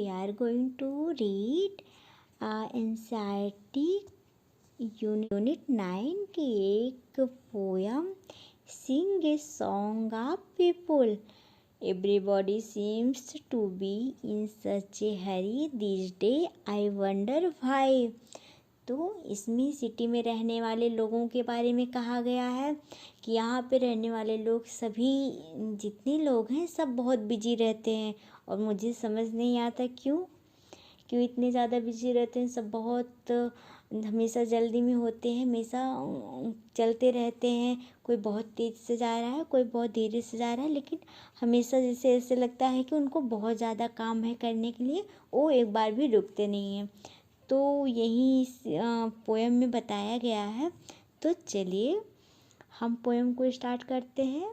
we are going to read NCERT Unit 9 की एक poem, Sing a Song of People. Everybody seems to be in such a hurry these days. I wonder why. तो इसमें city में रहने वाले लोगों के बारे में कहा गया है कि यहाँ पे रहने वाले लोग सभी जितने लोग हैं सब बहुत बिजी रहते हैं और मुझे समझ नहीं आता क्यों इतने ज़्यादा बिजी रहते हैं। सब बहुत हमेशा जल्दी में होते हैं, हमेशा चलते रहते हैं। कोई बहुत तेज़ से जा रहा है, कोई बहुत धीरे से जा रहा है, लेकिन हमेशा जैसे ऐसे लगता है कि उनको बहुत ज़्यादा काम है करने के लिए, वो एक बार भी रुकते नहीं हैं। तो यही इस पोएम में बताया गया है। तो चलिए हम पोएम को स्टार्ट करते हैं।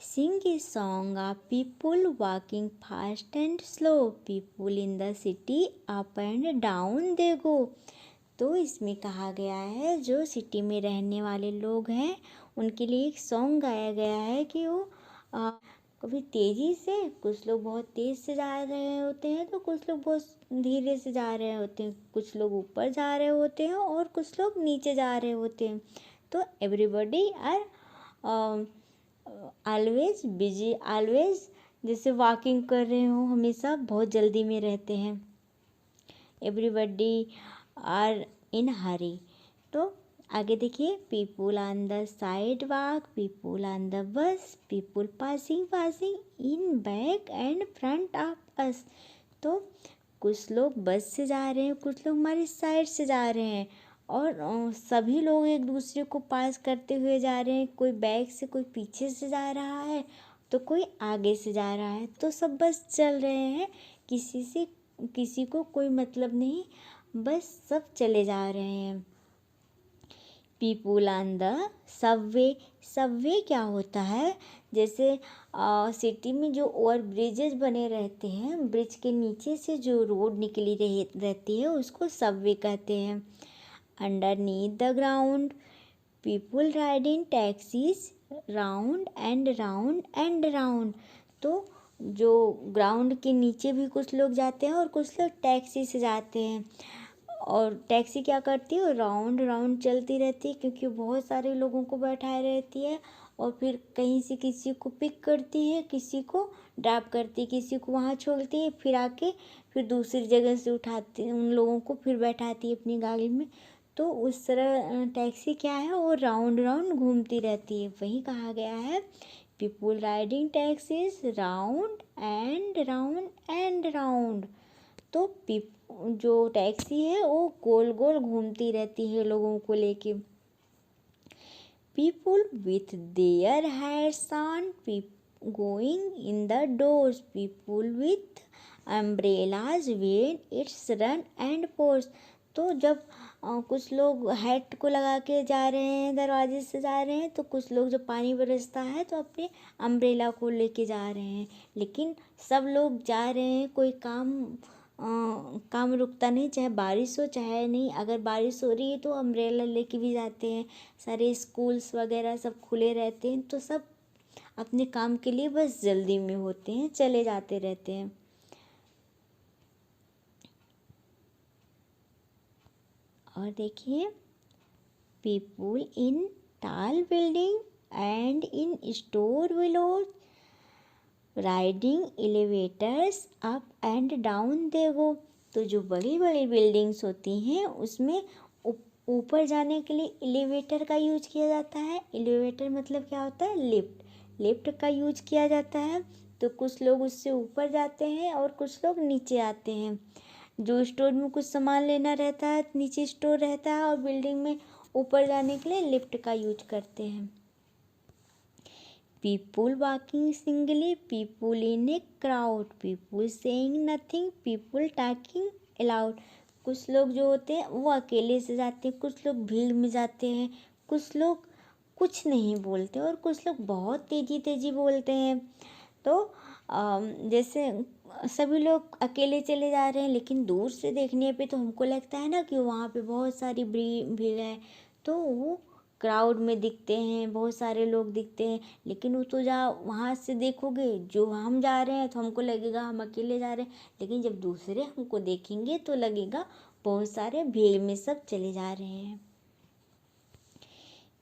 Sing a song of people walking fast and slow, people in the city up and down they go. तो इसमें कहा गया है जो सिटी में रहने वाले लोग हैं उनके लिए एक सॉन्ग गाया गया है कि वो कभी तेज़ी से, कुछ लोग बहुत तेज़ से जा रहे होते हैं तो कुछ लोग बहुत धीरे से जा रहे होते हैं, कुछ लोग ऊपर जा रहे होते हैं और कुछ लोग नीचे जा रहे होते हैं। तो everybody are always busy, always जैसे वॉकिंग कर रहे हो, हमेशा बहुत जल्दी में रहते हैं। Everybody are in hurry. तो आगे देखिए, people on the sidewalk, people on the bus, people passing in back and front of us. तो कुछ लोग बस से जा रहे हैं, कुछ लोग हमारी साइड से जा रहे हैं और सभी लोग एक दूसरे को पास करते हुए जा रहे हैं। कोई बैक से, कोई पीछे से जा रहा है तो कोई आगे से जा रहा है। तो सब बस चल रहे हैं, किसी को कोई मतलब नहीं, बस सब चले जा रहे हैं। पीपुल ऑन द सबवे क्या होता है, जैसे सिटी में जो ओवर ब्रिजेज बने रहते हैं, ब्रिज के नीचे से जो रोड निकली रहती है उसको सबवे कहते हैं। Underneath the ground, people riding taxis round and round and round. तो जो ग्राउंड के नीचे भी कुछ लोग जाते हैं और कुछ लोग टैक्सी से जाते हैं। और टैक्सी क्या करती है, राउंड राउंड चलती रहती है क्योंकि बहुत सारे लोगों को बैठाए रहती है और फिर कहीं से किसी को पिक करती है, किसी को ड्रॉप करती है, किसी को वहाँ छोड़ती है, फिर आके फिर दूसरी जगह से उठाती है उन लोगों को, फिर बैठाती है अपनी गाड़ी में। तो उस तरह टैक्सी क्या है, वो राउंड राउंड घूमती रहती है। वही कहा गया है, people riding taxis round and round. तो जो टैक्सी है वो गोल गोल घूमती रहती है लोगों को लेके। People with their hats on going in the doors, people with umbrellas when it's run and pores. तो जब कुछ लोग हैट को लगा के जा रहे हैं, दरवाजे से जा रहे हैं, तो कुछ लोग जब पानी बरसता है तो अपने अम्ब्रेला को लेके जा रहे हैं। लेकिन सब लोग जा रहे हैं, कोई काम रुकता नहीं, चाहे बारिश हो चाहे नहीं। अगर बारिश हो रही है तो अम्ब्रेला लेके भी जाते हैं। सारे स्कूल्स वगैरह सब खुले रहते हैं तो सब अपने काम के लिए बस जल्दी में होते हैं, चले जाते रहते हैं। और देखिए, people in tall building and in store willows riding elevators up and down they go. तो जो बड़ी बड़ी बिल्डिंग्स होती हैं उसमें ऊपर जाने के लिए एलिवेटर का यूज किया जाता है। एलिवेटर मतलब क्या होता है, लिफ्ट का यूज किया जाता है। तो कुछ लोग उससे ऊपर जाते हैं और कुछ लोग नीचे आते हैं। जो स्टोर में कुछ सामान लेना रहता है, नीचे स्टोर रहता है, और बिल्डिंग में ऊपर जाने के लिए लिफ्ट का यूज करते हैं। People walking singly, people in a crowd, people saying nothing, people talking allowed. कुछ लोग जो होते हैं वो अकेले से जाते हैं, कुछ लोग भीड़ में जाते हैं, कुछ लोग कुछ नहीं बोलते और कुछ लोग बहुत तेज़ी बोलते हैं। तो जैसे सभी लोग अकेले चले जा रहे हैं, लेकिन दूर से देखने पे तो हमको लगता है ना कि वहाँ पे बहुत सारी भीड़ है, तो वो क्राउड में दिखते हैं, बहुत सारे लोग दिखते हैं, लेकिन वो तो जहाँ वहाँ से देखोगे, जो हम जा रहे हैं तो हमको लगेगा हम अकेले जा रहे हैं, लेकिन जब दूसरे हमको देखेंगे तो लगेगा बहुत सारे भीड़ में सब चले जा रहे हैं।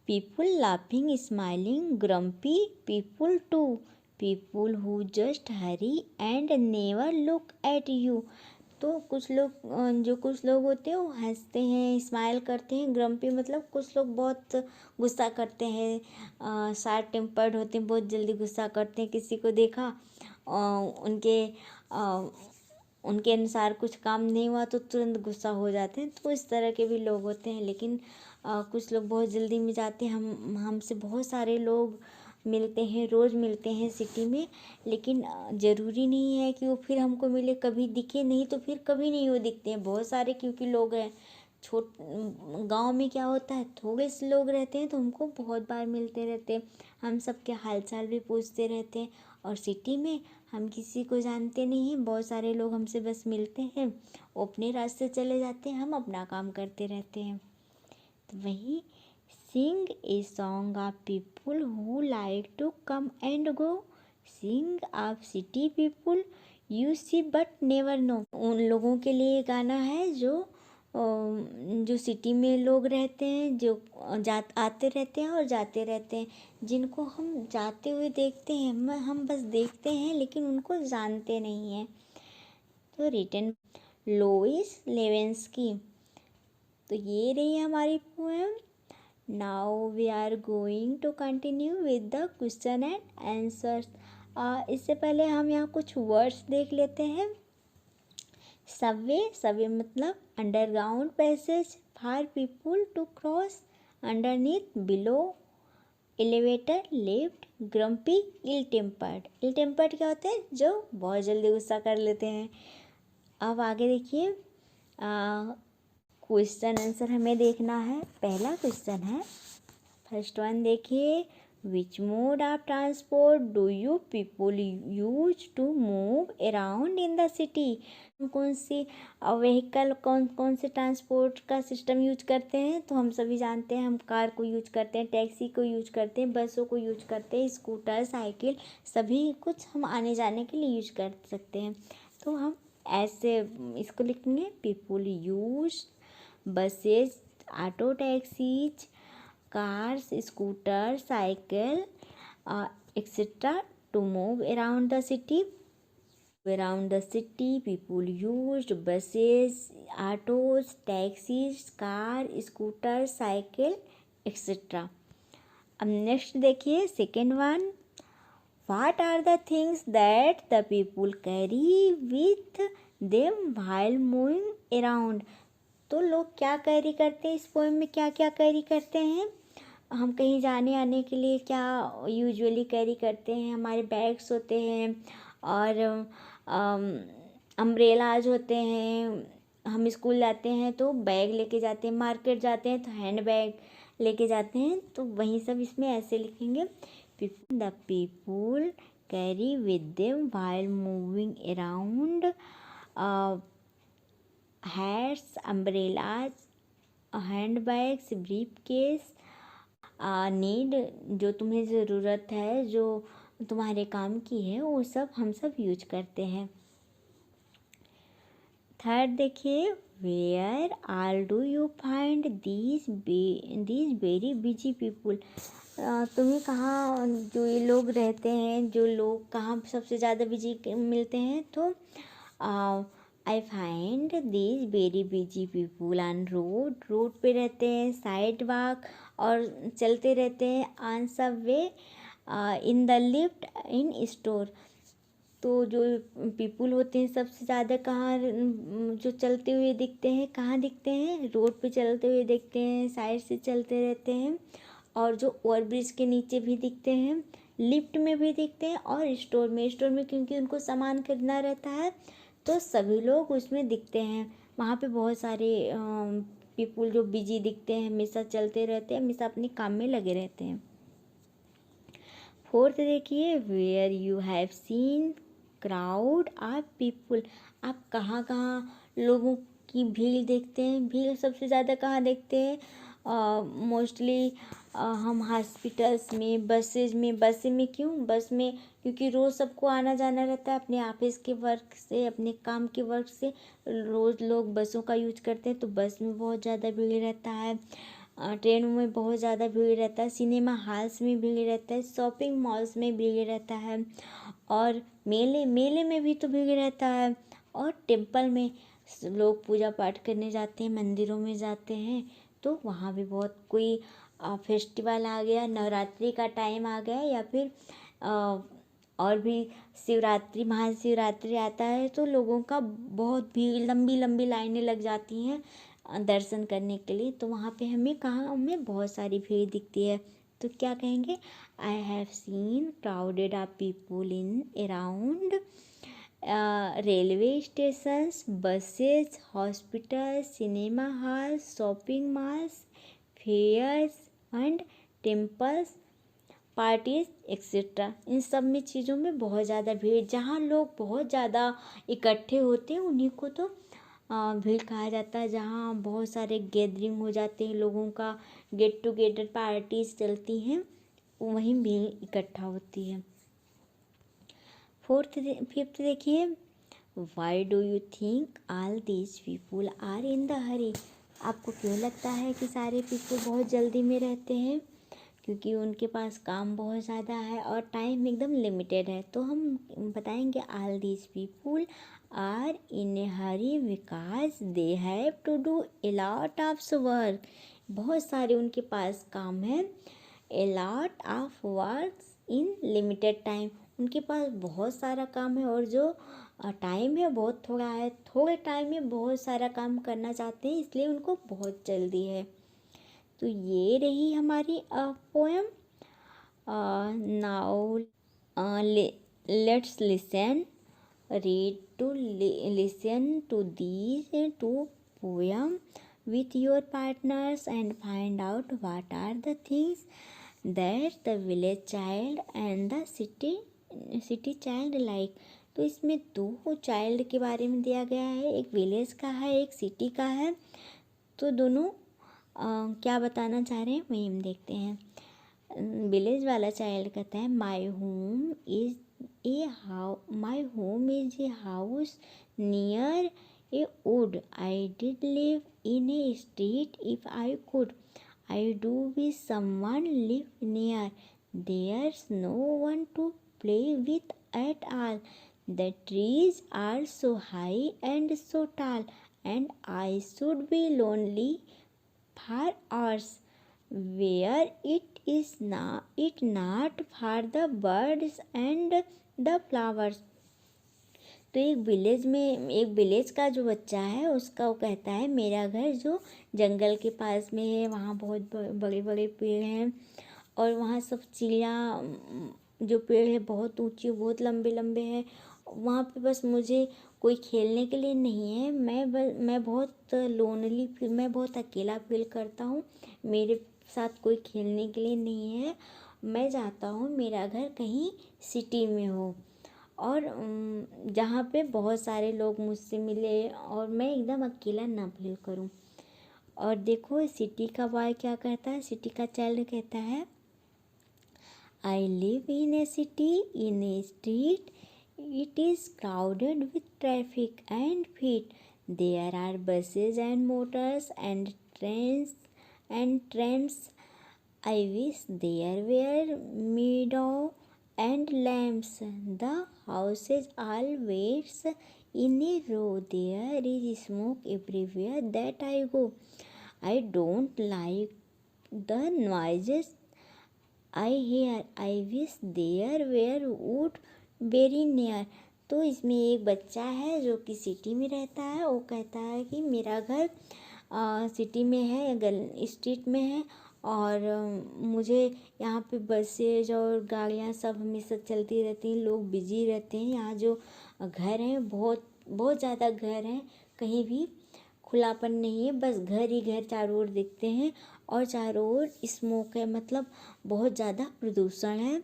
People laughing, smiling, grumpy people too. People who just hurry and never look at you. तो कुछ लोग जो कुछ लोग होते हैं वो हंसते हैं, स्माइल करते हैं। ग्रम्पी मतलब कुछ लोग बहुत गुस्सा करते हैं, शार्ट टेम्पर्ड होते हैं, बहुत जल्दी गुस्सा करते हैं। किसी को देखा उनके उनके अनुसार कुछ काम नहीं हुआ तो तुरंत गुस्सा हो जाते हैं, तो इस तरह के भी लोग होते हैं। लेकिन कुछ लोग बहुत जल्दी में जाते हैं। हमसे बहुत सारे लोग मिलते हैं, रोज़ मिलते हैं सिटी में, लेकिन ज़रूरी नहीं है कि वो फिर हमको मिले। कभी दिखे नहीं तो फिर कभी नहीं वो दिखते हैं, बहुत सारे क्योंकि लोग हैं। गांव में क्या होता है, थोड़े से लोग रहते हैं तो हमको बहुत बार मिलते रहते हैं, हम सबके हालचाल भी पूछते रहते हैं। और सिटी में हम किसी को जानते नहीं हैं, बहुत सारे लोग हमसे बस मिलते हैं, वो अपने रास्ते चले जाते हैं, हम अपना काम करते रहते हैं। तो वही Sing a song of people who like to come and go. Sing of city people you see but never know. उन लोगों के लिए गाना है जो सिटी में लोग रहते हैं, जो आते रहते हैं और जाते रहते हैं, जिनको हम जाते हुए देखते हैं, हम बस देखते हैं लेकिन उनको जानते नहीं हैं। तो रिटन लोइस लेवेंस्की। तो ये रही हमारी poem. Now we are going to continue with the question and answers. इससे पहले हम यहाँ कुछ वर्ड्स देख लेते हैं। सबवे मतलब underground passage for people to cross, underneath below, elevator, lift, grumpy, ill tempered क्या होते हैं, जो बहुत जल्दी गुस्सा कर लेते हैं। अब आगे देखिए, क्वेश्चन आंसर हमें देखना है। पहला क्वेश्चन है, फर्स्ट वन देखिए, which mode of transport do you people use to move around in the city. कौन सी व्हीकल, कौन से ट्रांसपोर्ट का सिस्टम यूज करते हैं, तो हम सभी जानते हैं, हम कार को यूज करते हैं, टैक्सी को यूज करते हैं, बसों को यूज करते हैं, स्कूटर, साइकिल, सभी कुछ हम आने जाने के लिए यूज कर सकते हैं। तो हम ऐसे इसको लिखेंगे, people use buses, auto, taxis, cars, scooter, cycle, etc. to move around the city. Around the city, people used buses, autos, taxis, car, scooter, cycle, etc. अब नेक्स्ट देखिए, second one, What are the things that the people carry with them while moving around? तो लोग क्या carry करते हैं, इस poem में क्या क्या कैरी करते हैं। हम कहीं जाने आने के लिए क्या यूजुअली कैरी करते हैं, हमारे बैग्स होते हैं और अम्ब्रेलाज होते हैं। हम स्कूल जाते हैं तो बैग लेके जाते हैं, मार्केट जाते हैं तो हैंड बैग लेके जाते हैं, तो वही सब इसमें ऐसे लिखेंगे, the people carry with them while moving around hats, umbrellas, handbags, briefcase, need, जो तुम्हें ज़रूरत है, जो तुम्हारे काम की है, वो सब हम सब यूज करते हैं। थर्ड देखिए, where all do you find these very busy people. तुम्हें कहाँ जो ये लोग रहते हैं, जो लोग कहाँ सबसे ज़्यादा बिजी मिलते हैं, तो I find these very busy people on road पे रहते हैं, साइड वॉक और चलते रहते हैं, on Subway, in the lift, in store. तो जो पीपुल होते हैं सबसे ज़्यादा कहाँ जो चलते हुए दिखते हैं, कहाँ दिखते हैं, रोड पे चलते हुए दिखते हैं, साइड से चलते रहते हैं, और जो ओवरब्रिज के नीचे भी दिखते हैं, लिफ्ट में भी दिखते हैं, और स्टोर में क्योंकि उनको सामान खरीदना रहता है तो सभी लोग उसमें दिखते हैं। वहाँ पे बहुत सारे पीपुल जो बिजी दिखते हैं, हमेशा चलते रहते हैं, हमेशा अपने काम में लगे रहते हैं। फोर्थ देखिए, where you have seen crowd of people. आप कहाँ कहाँ लोगों की भीड़ देखते हैं, भीड़ सबसे ज़्यादा कहाँ देखते हैं, मोस्टली हम हॉस्पिटल्स में, बसें में क्यों, बस में क्योंकि रोज़ सबको आना जाना रहता है अपने ऑफिस के वर्क से, अपने काम के वर्क से रोज़ लोग बसों का यूज करते हैं, तो बस में बहुत ज़्यादा भीड़ रहता है, ट्रेनों में बहुत ज़्यादा भीड़ रहता है, सिनेमा हॉल्स में भीड़ रहता है, शॉपिंग मॉल्स में भीड़ रहता है, और मेले में भी तो भीड़ रहता है, और टेम्पल में लोग पूजा पाठ करने जाते हैं, मंदिरों में जाते हैं, तो वहाँ भी बहुत कोई फेस्टिवल आ गया, नवरात्रि का टाइम आ गया, या फिर और भी शिवरात्रि, महाशिवरात्रि आता है, तो लोगों का बहुत भीड़, लंबी लंबी लाइनें लग जाती हैं दर्शन करने के लिए, तो वहाँ पे हमें बहुत सारी भीड़ दिखती है। तो क्या कहेंगे, I have seen crowded of people in around railway stations, buses, hospital, cinema hall, shopping malls, fairs and temples, parties etcetera. इन सब में चीज़ों में बहुत ज़्यादा भीड़, जहाँ लोग बहुत ज़्यादा इकट्ठे होते हैं उन्हीं को तो भीड़ कहा जाता है, जहाँ बहुत सारे गैदरिंग हो जाते हैं लोगों का, गेट टुगेदर पार्टीज चलती हैं, वहीं भीड़ इकट्ठा होती है। फिफ्थ देखिए, why do you think all these people are in the hurry. आपको क्यों लगता है कि सारे पीपल बहुत जल्दी में रहते हैं, क्योंकि उनके पास काम बहुत ज़्यादा है और टाइम एकदम लिमिटेड है। तो हम बताएंगे all these people are in a hurry because they have to do a lot of work. बहुत सारे उनके पास काम है, a lot of work in limited time. उनके पास बहुत सारा काम है और जो टाइम है बहुत थोड़ा है, थोड़े टाइम में बहुत सारा काम करना चाहते हैं, इसलिए उनको बहुत जल्दी है। तो ये रही हमारी poem. Now let's listen listen to these two poems with your partners and find out what are the things that the village child and the city child like। तो इसमें दो चाइल्ड के बारे में दिया गया है, एक विलेज का है, एक सिटी का है। तो दोनों क्या बताना चाह रहे हैं वही हम देखते हैं। विलेज वाला चाइल्ड कहता है, my home is a house near a wood, I did live in a street if I could, I do wish someone live near, there's no one to play with at all, the trees are so high and so tall, and I should be lonely for hours, where it not for the birds and the flowers। तो एक village का जो बच्चा है उसका वो कहता है, मेरा घर जो जंगल के पास में है, वहाँ बहुत बड़े बड़े पेड़ हैं और वहाँ सब चिड़िया, जो पेड़ है बहुत ऊंचे, बहुत लंबे लंबे हैं, वहाँ पे बस मुझे कोई खेलने के लिए नहीं है, मैं बहुत लोनली मैं बहुत अकेला फील करता हूँ, मेरे साथ कोई खेलने के लिए नहीं है, मैं चाहता हूँ मेरा घर कहीं सिटी में हो और जहाँ पे बहुत सारे लोग मुझसे मिले और मैं एकदम अकेला ना फील करूँ। और देखो सिटी का बॉय क्या कहता है, सिटी का चाइल्ड कहता है, I live in A city in a street, it is crowded with traffic and feet, there are buses and motors and trains, I wish there were meadow and lamps, the houses all waits in a row, there is smoke everywhere that I go, I don't like the noises I hear, I wish there were wood very near. तो इसमें एक बच्चा है जो कि city में रहता है, वो कहता है कि मेरा घर सिटी में है, स्ट्रीट में है और मुझे यहाँ पे बसेज और गाड़ियाँ सब हमेशा चलती रहती हैं, लोग बिजी रहते हैं, यहाँ जो घर हैं बहुत बहुत ज़्यादा घर हैं, कहीं भी खुलापन नहीं है, बस घर ही घर चारों ओर दिखते हैं और चारों ओर स्मोक है, मतलब बहुत ज़्यादा प्रदूषण है,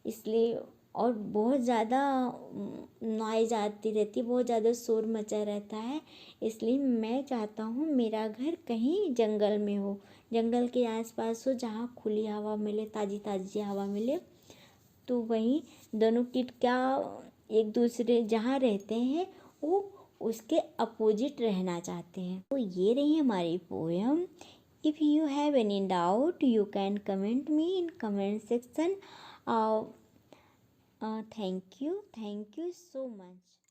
इसलिए और बहुत ज़्यादा नॉइज़ आती रहती है, बहुत ज़्यादा शोर मचा रहता है। इसलिए मैं चाहता हूँ मेरा घर कहीं जंगल में हो, जंगल के आसपास हो, जहाँ खुली हवा मिले, ताज़ी ताज़ी हवा मिले। तो वहीं दोनों किट क्या एक दूसरे जहाँ रहते हैं वो उसके अपोजिट रहना चाहते हैं। तो ये रही हमारी poem. If you have any doubt you can comment me in comment section. Thank you so much.